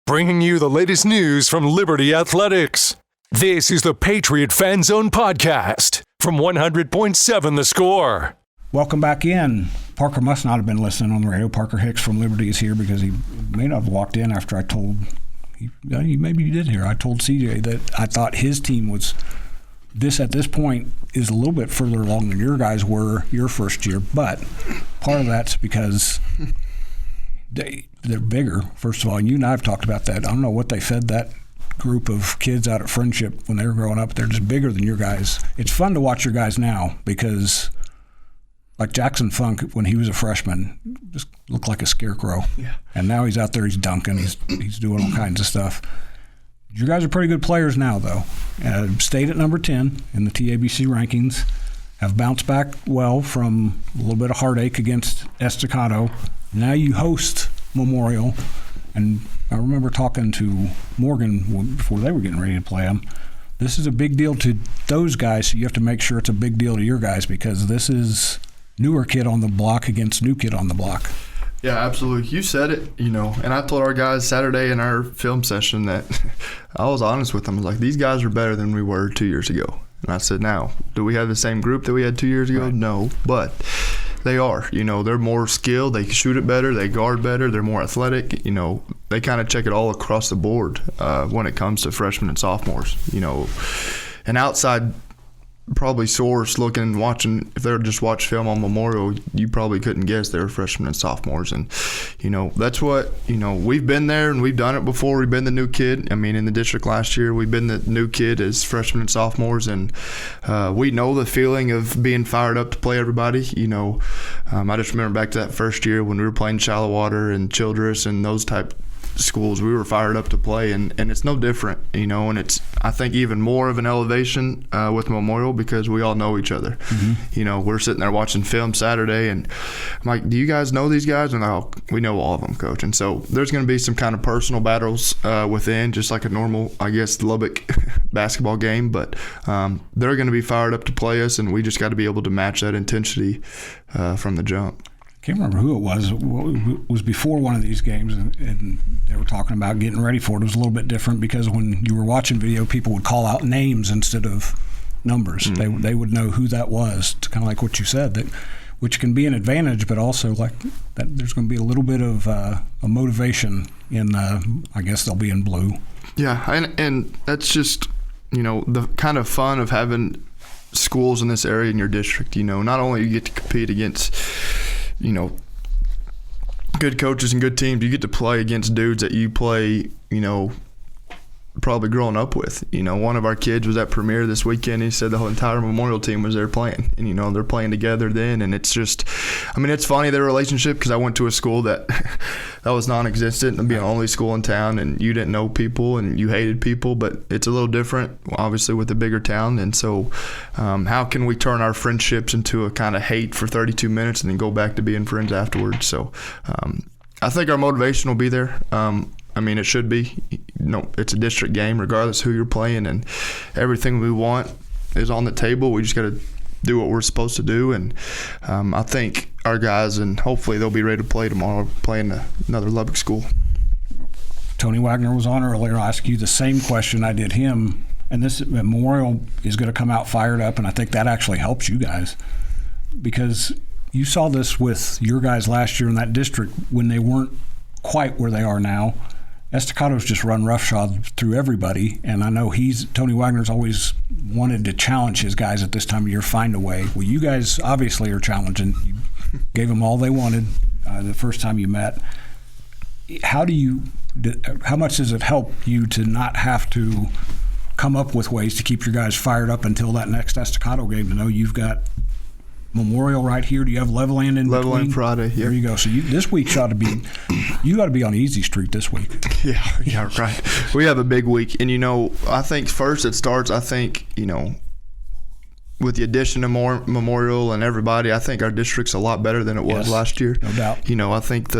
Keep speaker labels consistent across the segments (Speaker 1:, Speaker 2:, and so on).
Speaker 1: bringing you the latest news from Liberty Athletics. This is the Patriot Fan Zone podcast from 100.7 The Score.
Speaker 2: Welcome back in. Parker must not have been listening on the radio. Parker Hicks from Liberty is here because he may not have walked in after I told maybe you did hear. I told CJ that I thought his team was at this point is a little bit further along than your guys were your first year, but part of that's because they're bigger, first of all. And you and I have talked about that. I don't know what they fed that group of kids out at Friendship when they were growing up. They're just bigger than your guys. It's fun to watch your guys now because, like Jackson Funk, when he was a freshman, just looked like a scarecrow. Yeah. And now he's out there, he's dunking, he's doing all kinds of stuff. Your guys are pretty good players now, though. Stayed at number 10 in the TABC rankings, have bounced back well from a little bit of heartache against Estacado. Now you host Memorial, and I remember talking to Morgan before they were getting ready to play them. This is a big deal to those guys, so you have to make sure it's a big deal to your guys because this is newer kid on the block against new kid on the block.
Speaker 3: Yeah, absolutely. You said it, and I told our guys Saturday in our film session that I was honest with them. I was like, these guys are better than we were 2 years ago. And I said, now, do we have the same group that we had 2 years ago? Right. No, but they are. They're more skilled. They can shoot it better. They guard better. They're more athletic. They kind of check it all across the board when it comes to freshmen and sophomores. An outside probably source looking and watching, if they were just watch film on Memorial, you probably couldn't guess they were freshmen and sophomores. And that's what we've been there and we've done it before. We've been the new kid. In the district last year we've been the new kid as freshmen and sophomores, and we know the feeling of being fired up to play everybody. I just remember back to that first year when we were playing Shallow Water and Childress and those type schools. We were fired up to play, and it's no different, and it's, I think, even more of an elevation with Memorial because we all know each other. Mm-hmm. We're sitting there watching film Saturday, and I'm like, do you guys know these guys? And we know all of them, Coach. And so there's going to be some kind of personal battles within, just like a normal, I guess, Lubbock basketball game, but they're going to be fired up to play us, and we just got to be able to match that intensity from the jump.
Speaker 2: I can't remember who it was. It was before one of these games, and they were talking about getting ready for it. It was a little bit different because when you were watching video, people would call out names instead of numbers. Mm-hmm. They would know who that was. It's kind of like what you said, which can be an advantage, but also like that there's going to be a little bit of a motivation in, I guess they'll be in blue. Yeah,
Speaker 3: and that's just, the kind of fun of having schools in this area in your district. Not only you get to compete against good coaches and good teams, you get to play against dudes that you play, probably growing up with. One of our kids was at Premier this weekend. He said the whole entire Memorial team was there playing, and they're playing together then. And it's just, it's funny, their relationship, because I went to a school that was non-existent and being the only school in town, and you didn't know people and you hated people, but it's a little different, obviously, with a bigger town. And so how can we turn our friendships into a kind of hate for 32 minutes and then go back to being friends afterwards? So I think our motivation will be there. It should be. It's a district game regardless who you're playing, and everything we want is on the table. We just got to do what we're supposed to do, and I think our guys, and hopefully they'll be ready to play tomorrow, playing another Lubbock school.
Speaker 2: Tony Wagner was on earlier. I'll ask you the same question I did him, and this Memorial is going to come out fired up, and I think that actually helps you guys because you saw this with your guys last year in that district when they weren't quite where they are now. Estacado's just run roughshod through everybody, and I know Tony Wagner's always wanted to challenge his guys at this time of year, find a way. Well, you guys obviously are challenging. You gave them all they wanted the first time you met. How much does it help you to not have to come up with ways to keep your guys fired up until that next Estacado game, to know you've got Memorial right here? Do you have Levelland in between?
Speaker 3: Levelland Friday, yeah.
Speaker 2: There you go. So this week you got to be on easy street this week.
Speaker 3: Yeah, right. We have a big week, and I think first it starts. I think with the addition of more Memorial and everybody, I think our district's a lot better than it was last year.
Speaker 2: No doubt.
Speaker 3: I think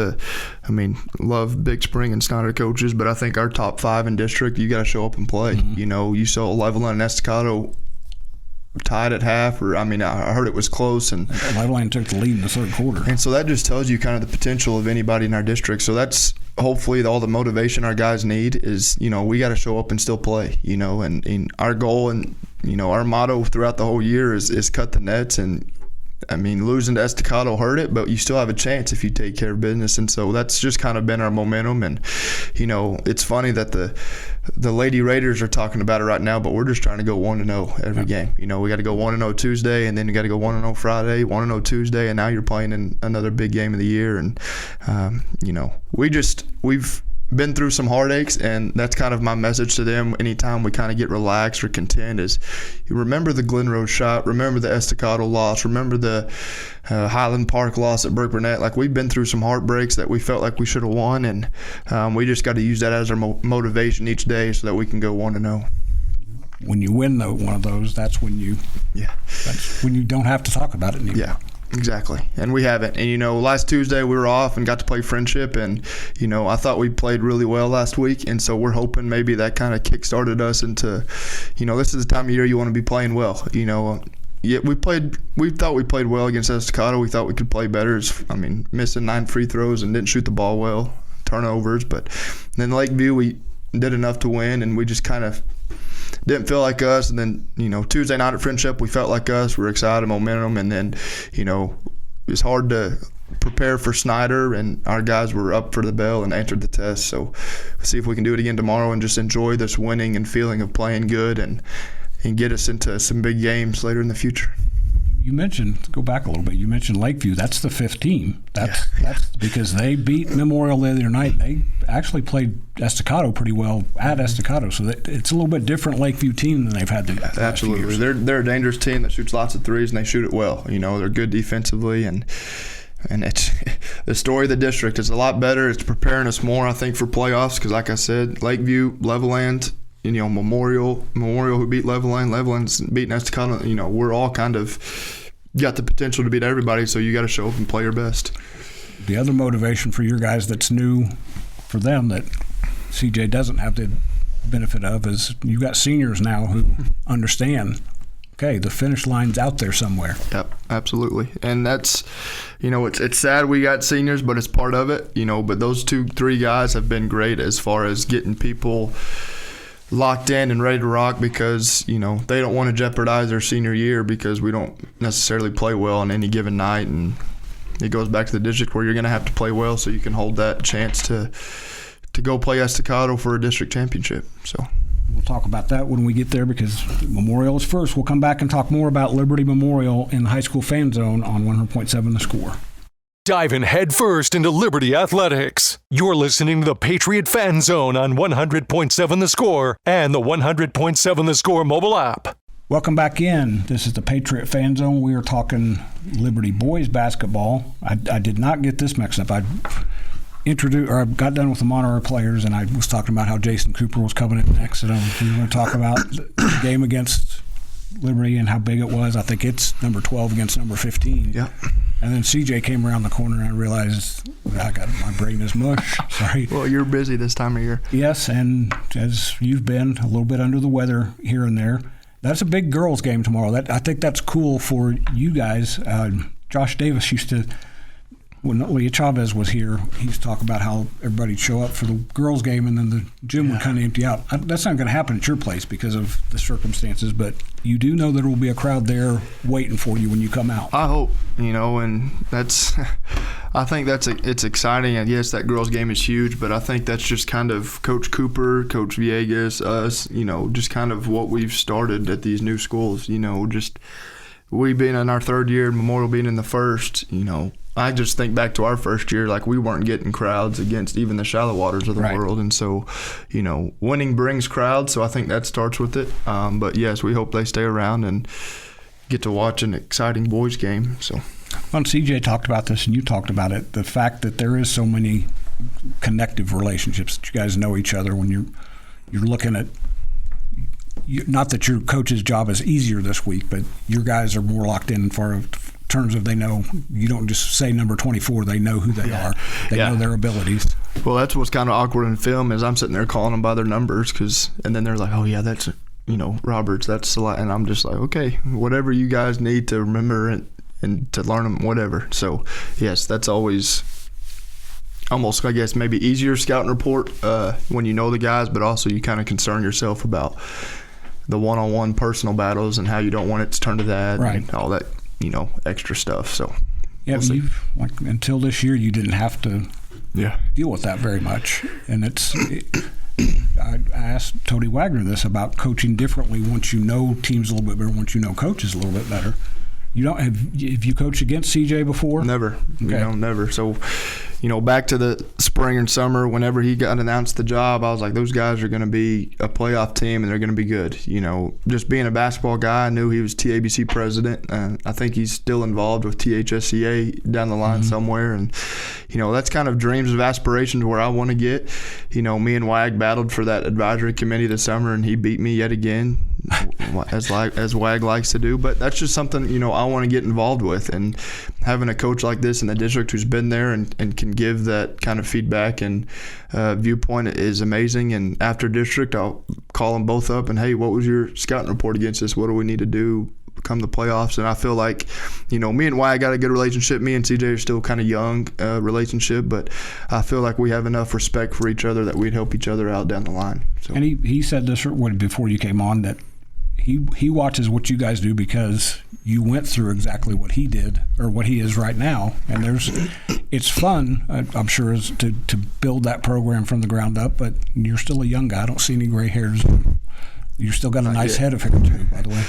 Speaker 3: love Big Spring and Snyder coaches, but I think our top 5 in district, you got to show up and play. Mm-hmm. You saw Levelland and Estacado tied at half, or I heard it was close, and
Speaker 2: Levelland took the lead in the third quarter.
Speaker 3: And so that just tells you kind of the potential of anybody in our district. So that's hopefully all the motivation our guys need is, we got to show up and still play, and our goal and, our motto throughout the whole year is cut the nets. And losing to Estacado hurt it, but you still have a chance if you take care of business. And so that's just kind of been our momentum. And, it's funny that the Lady Raiders are talking about it right now, but we're just trying to go 1-0 every game. We got to go 1-0 Tuesday, and then we got to go 1-0 Friday, 1-0 Tuesday, and now you're playing in another big game of the year. And, we've been through some heartaches, and that's kind of my message to them anytime we kind of get relaxed or content is you remember the Glen Rose shot, remember the Estacado loss, remember the Highland Park loss at Burke Burnett. Like, we've been through some heartbreaks that we felt like we should have won, and we just got to use that as our motivation each day so that we can go 1-0.
Speaker 2: When you win one of those, that's when you don't have to talk about it anymore.
Speaker 3: Yeah. Exactly. And we haven't. And, last Tuesday we were off and got to play Friendship. And, I thought we played really well last week. And so we're hoping maybe that kind of kick-started us into, this is the time of year you want to be playing well. Yeah, we thought we played well against Estacado. We thought we could play better. Missing 9 free throws and didn't shoot the ball well, turnovers. But then Lakeview, we did enough to win, and we just kind of didn't feel like us. And then, Tuesday night at Friendship, we felt like us. We were excited, momentum. And then, it's hard to prepare for Snyder, and our guys were up for the bell and answered the test. So we'll see if we can do it again tomorrow and just enjoy this winning and feeling of playing good and get us into some big games later in the future.
Speaker 2: You mentioned, go back a little bit, you mentioned Lakeview. That's the fifth team. That's because they beat Memorial the other night. They actually played Estacado pretty well at Estacado. So it's a little bit different Lakeview team than they've had the last
Speaker 3: Absolutely.
Speaker 2: few years.
Speaker 3: They're a dangerous team that shoots lots of threes, and they shoot it well. They're good defensively, and it's the story of the district is a lot better. It's preparing us more, I think, for playoffs because, like I said, Lakeview, Levelland, Memorial who beat Levelland's beating Estacado. We're all kind of got the potential to beat everybody, so you got to show up and play your best.
Speaker 2: The other motivation for your guys that's new for them that CJ doesn't have the benefit of is you got seniors now who understand, okay, the finish line's out there somewhere.
Speaker 3: Yep, absolutely. And that's, it's sad we got seniors, but it's part of it, but those 2-3 guys have been great as far as getting people locked in and ready to rock because, they don't want to jeopardize their senior year because we don't necessarily play well on any given night. And it goes back to the district where you're going to have to play well so you can hold that chance to go play Estacado for a district championship. So
Speaker 2: we'll talk about that when we get there because Memorial is first. We'll come back and talk more about Liberty Memorial in the high school fan zone on 100.7 The Score.
Speaker 1: Diving headfirst into Liberty Athletics. You're listening to the Patriot Fan Zone on 100.7 The Score and the 100.7 The Score mobile app.
Speaker 2: Welcome back in. This is the Patriot Fan Zone. We are talking Liberty boys basketball. I did not get this mixed up. I got done with the Monterey players, and I was talking about how Jason Cooper was coming in next. And we were going to talk about the game against Liberty and how big it was. I think it's number 12 against number 15.
Speaker 3: Yeah.
Speaker 2: And then CJ came around the corner, and I realized my brain is mush. Sorry.
Speaker 3: Well, you're busy this time of year.
Speaker 2: Yes, and as you've been a little bit under the weather here and there, that's a big girls' game tomorrow. I think that's cool for you guys. Josh Davis used to, when Leah Chavez was here, he used to talk about how everybody'd show up for the girls' game and then the gym would kind of empty out. That's not going to happen at your place because of the circumstances, but you do know there will be a crowd there waiting for you when you come out.
Speaker 3: I hope, and that's – I think it's exciting. And, yes, that girls' game is huge, but I think that's just kind of Coach Cooper, Coach Villegas, us, just kind of what we've started at these new schools, just we being in our third year, Memorial being in the first, I just think back to our first year, like we weren't getting crowds against even the shallow waters of the world. And so, winning brings crowds. So I think that starts with it. But, yes, we hope they stay around and get to watch an exciting boys game. So,
Speaker 2: well, CJ talked about this and you talked about it, the fact that there is so many connective relationships that you guys know each other when you're looking at not that your coach's job is easier this week, but your guys are more locked in for terms of they know you don't just say number 24, they know who they are. They know their abilities.
Speaker 3: Well, that's what's kind of awkward in film is I'm sitting there calling them by their numbers and then they're like, oh, yeah, that's Roberts, that's a lot. And I'm just like, okay, whatever you guys need to remember and to learn them, whatever. So, yes, that's always almost, I guess, maybe easier scouting report when you know the guys, but also you kind of concern yourself about the one-on-one personal battles and how you don't want it to turn to that and all that, extra stuff. So,
Speaker 2: yeah, we'll until this year, you didn't have to deal with that very much. And I asked Tony Wagner this about coaching differently once you know teams a little bit better, once you know coaches a little bit better. You don't have you coached against CJ before?
Speaker 3: Never. Okay. Never. So, back to the spring and summer, whenever he got announced the job, I was like, those guys are going to be a playoff team and they're going to be good. Just being a basketball guy, I knew he was TABC president. I think he's still involved with THSCA down the line somewhere. And, that's kind of dreams of aspirations where I want to get. Me and Wag battled for that advisory committee this summer, and he beat me yet again, as Wag likes to do. But that's just something, I want to get involved with. And having a coach like this in the district who's been there and can give that kind of feedback and viewpoint is amazing. And after district, I'll call them both up and, hey, what was your scouting report against us? What do we need to do come the playoffs? And I feel like, me and Wyatt got a good relationship. Me and CJ are still kind of young relationship, but I feel like we have enough respect for each other that we'd help each other out down the line. So. And
Speaker 2: he said this before you came on, that he watches what you guys do because you went through exactly what he did or what he is right now. And it's fun, I'm sure, is to build that program from the ground up, but you're still a young guy. I don't see any gray hairs. You've still got a nice head of hair too, by the way.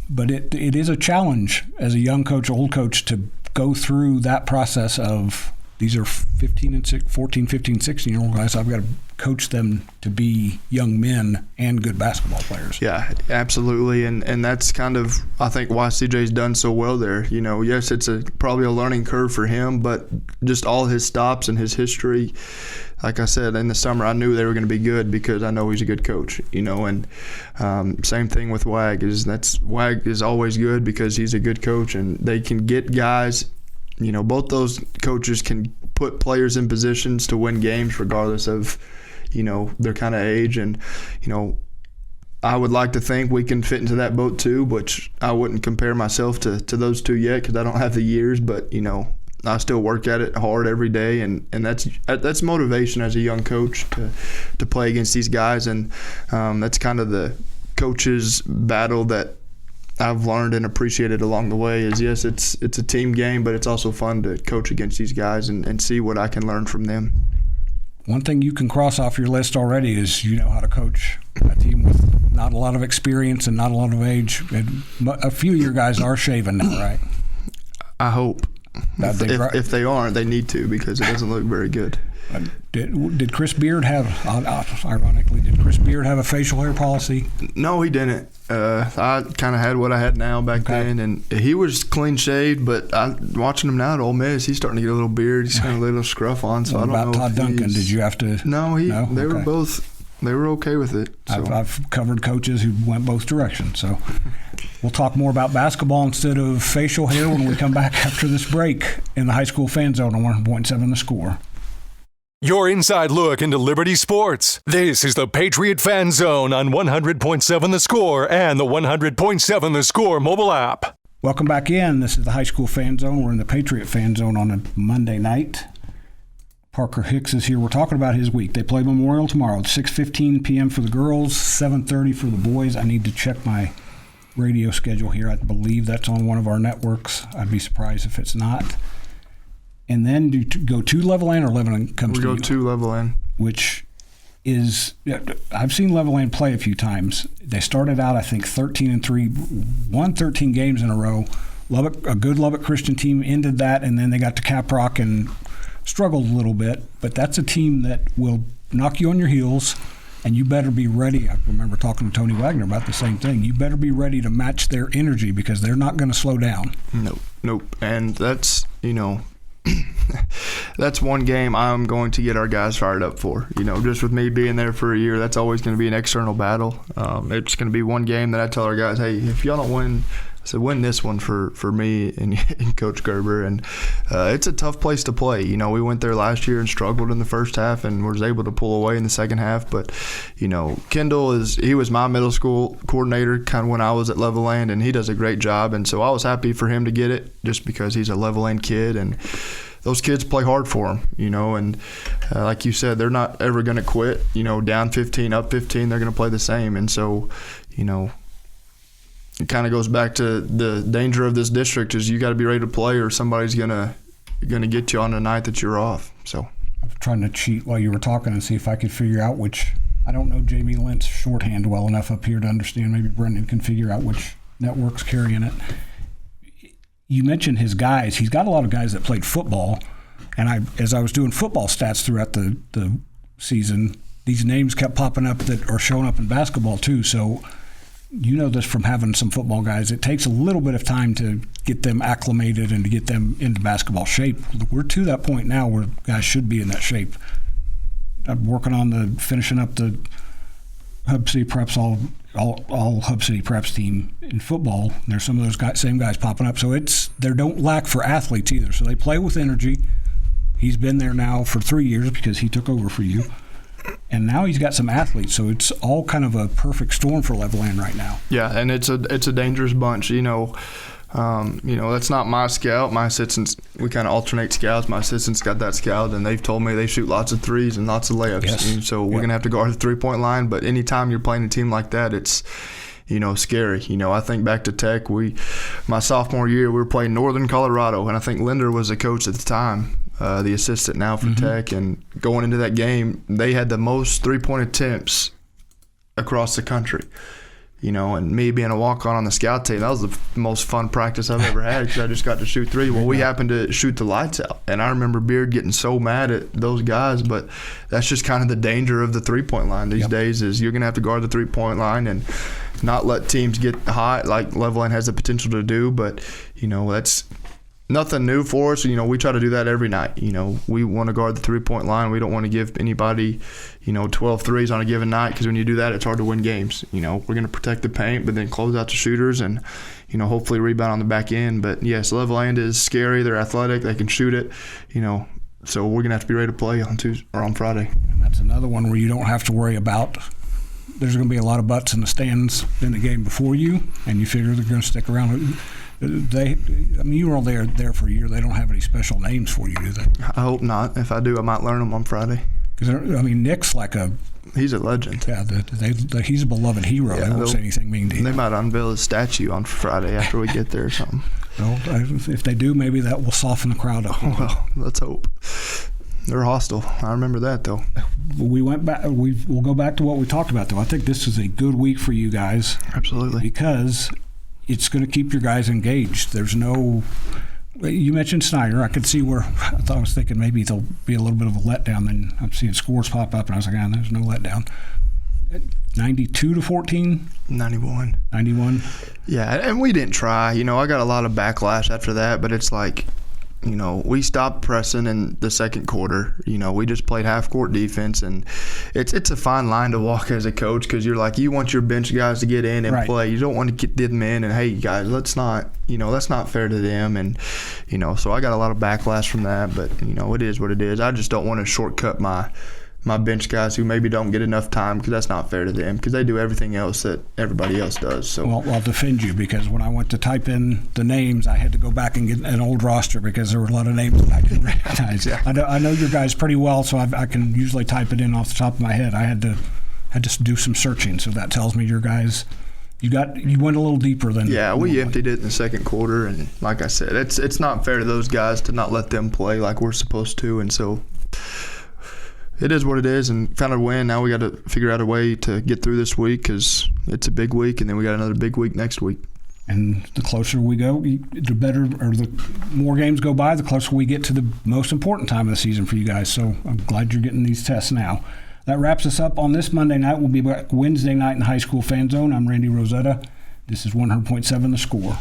Speaker 2: But it is a challenge as a young coach, old coach, to go through that process of these are 14, 15, 16-year-old guys. I've got to coach them to be young men and good basketball players.
Speaker 3: Yeah, absolutely. And that's kind of, I think, why CJ's done so well there. Yes, it's probably a learning curve for him, but just all his stops and his history, like I said, in the summer, I knew they were going to be good because I know he's a good coach, and same thing with Wag. Wag is always good because he's a good coach, and they can get guys. Both those coaches can put players in positions to win games regardless of, their kind of age. And, I would like to think we can fit into that boat too, which I wouldn't compare myself to those two yet because I don't have the years. But, I still work at it hard every day, and that's motivation as a young coach to play against these guys. And that's kind of the coach's battle that I've learned and appreciated along the way is, yes, it's a team game, but it's also fun to coach against these guys and see what I can learn from them.
Speaker 2: One thing you can cross off your list already is you know how to coach a team with not a lot of experience and not a lot of age. And a few of your guys are shaven now, right?
Speaker 3: I hope. If they aren't, they need to because it doesn't look very good.
Speaker 2: Did Chris Beard have, ironically, a facial hair policy?
Speaker 3: No, he didn't. I kind of had what I had now back then, and he was clean shaved. But watching him now at Ole Miss, he's starting to get a little beard. He's kind of a little scruff on. So I don't know.
Speaker 2: About Todd Duncan, did you have to?
Speaker 3: No, they were both. They were okay with it. So.
Speaker 2: I've covered coaches who went both directions. So we'll talk more about basketball instead of facial hair when we come back after this break in the High School Fan Zone on 100.7 The Score.
Speaker 1: Your inside look into Liberty sports. This is the Patriot Fan Zone on 100.7 The Score and the 100.7 The Score mobile app.
Speaker 2: Welcome back in. This is the High School Fan Zone. We're in the Patriot Fan Zone on a Monday night. Parker Hicks is here. We're talking about his week. They play Memorial tomorrow at 6:15 p.m. for the girls, 7:30 for the boys. I need to check my radio schedule here. I believe that's on one of our networks. I'd be surprised if it's not. And then do you go to Levelland or Levelland comes to you?
Speaker 3: We go to Levelland.
Speaker 2: Which is, I've seen Levelland play a few times. They started out, I think, 13-3, won 13 games in a row. Lubbock, a good Lubbock Christian team, ended that, and then they got to Caprock and struggled a little bit. But that's a team that will knock you on your heels, and you better be ready. I remember talking to Tony Wagner about the same thing. You better be ready to match their energy because they're not going to slow down.
Speaker 3: Nope. And that's, that's one game I'm going to get our guys fired up for. Just with me being there for a year, that's always going to be an external battle. It's going to be one game that I tell our guys, hey, if y'all don't win said, win this one for me and Coach Gerber. And it's a tough place to play. You know, we went there last year and struggled in the first half and was able to pull away in the second half. But, you know, Kendall he was my middle school coordinator kind of when I was at Levelland, and he does a great job. And so I was happy for him to get it just because he's a Levelland kid, and those kids play hard for him, you know, and like you said, they're not ever going to quit. You know, down 15, up 15, they're going to play the same. And so, you know, it kind of goes back to the danger of this district is you got to be ready to play, or somebody's gonna get you on the night that you're off. So
Speaker 2: I was trying to cheat while you were talking and see if I could figure out which. I don't know Jamie Lent's shorthand well enough up here to understand. Maybe Brendan can figure out which network's carrying it. You mentioned his guys. He's got a lot of guys that played football, and as I was doing football stats throughout the season, these names kept popping up that are showing up in basketball too. So you know this from having some football guys. It takes a little bit of time to get them acclimated and to get them into basketball shape. We're to that point now where guys should be in that shape. I'm working on finishing up the Hub City Preps all Hub City Preps team in football. There's some of those same guys popping up. So they don't lack for athletes either. So they play with energy. He's been there now for 3 years because he took over for you. And now he's got some athletes, so it's all kind of a perfect storm for Levelland right now.
Speaker 3: Yeah, and it's a dangerous bunch. You know, that's not my scout. My assistants, we kind of alternate scouts. My assistants got that scout, and they've told me they shoot lots of threes and lots of layups.
Speaker 2: Yes.
Speaker 3: And so we're gonna have to guard the 3-point line. But anytime you're playing a team like that, it's scary. You know, I think back to Tech. My sophomore year, we were playing Northern Colorado, and I think Linder was the coach at the time. The assistant now for Tech, and going into that game, they had the most 3-point attempts across the country. You know, and me being a walk-on on the scout team, that was the most fun practice I've ever had because I just got to shoot 3. Well, we happened to shoot the lights out, and I remember Beard getting so mad at those guys, but that's just kind of the danger of the 3-point line these days is you're going to have to guard the 3-point line and not let teams get hot like Levelland has the potential to do, but, you know, that's nothing new for us. You know, we try to do that every night. You know, we want to guard the 3-point line. We don't want to give anybody, 12 threes on a given night because when you do that, it's hard to win games. You know, we're going to protect the paint, but then close out the shooters and, hopefully rebound on the back end. But, yes, Levelland is scary. They're athletic. They can shoot it, so we're going to have to be ready to play on Tuesday or on Friday.
Speaker 2: And that's another one where you don't have to worry about there's going to be a lot of butts in the stands in the game before you, and you figure they're going to stick around. You were all there for a year. They don't have any special names for you, do they?
Speaker 3: I hope not. If I do, I might learn them on Friday.
Speaker 2: Because Nick's
Speaker 3: he's a legend.
Speaker 2: Yeah, he's a beloved hero.
Speaker 3: Yeah,
Speaker 2: they won't say anything mean to him.
Speaker 3: They might unveil his statue on Friday after we get there or something.
Speaker 2: Well, if they do, maybe that will soften the crowd up.
Speaker 3: Well, let's hope. They're hostile. I remember that, though.
Speaker 2: We went back. We'll go back to what we talked about, though. I think this is a good week for you guys.
Speaker 3: Absolutely.
Speaker 2: Because it's going to keep your guys engaged. There's no – you mentioned Snyder. I could see where I was thinking maybe there'll be a little bit of a letdown. Then I'm seeing scores pop up, and I was like, there's no letdown. 92-14? 91. Yeah,
Speaker 3: and we didn't try. I got a lot of backlash after that, but it's like – we stopped pressing in the second quarter. We just played half-court defense, and it's a fine line to walk as a coach because you're like, you want your bench guys to get in and play. You don't want to get them in and, hey, guys, let's not, that's not fair to them. And, so I got a lot of backlash from that, but, it is what it is. I just don't want to shortcut my bench guys who maybe don't get enough time because that's not fair to them because they do everything else that everybody else does. So,
Speaker 2: well, I'll defend you because when I went to type in the names, I had to go back and get an old roster because there were a lot of names that I didn't recognize.
Speaker 3: Yeah.
Speaker 2: I know your guys pretty well, so I can usually type it in off the top of my head. I had to do some searching, so that tells me your guys. You went a little deeper than.
Speaker 3: Yeah, we emptied it in the second quarter, and like I said, it's not fair to those guys to not let them play like we're supposed to, and so. It is what it is, and found a win. Now we got to figure out a way to get through this week because it's a big week, and then we got another big week next week.
Speaker 2: And the closer we go, the better, or the more games go by, the closer we get to the most important time of the season for you guys. So I'm glad you're getting these tests now. That wraps us up on this Monday night. We'll be back Wednesday night in High School Fan Zone. I'm Randy Rosetta. This is 100.7 The Score.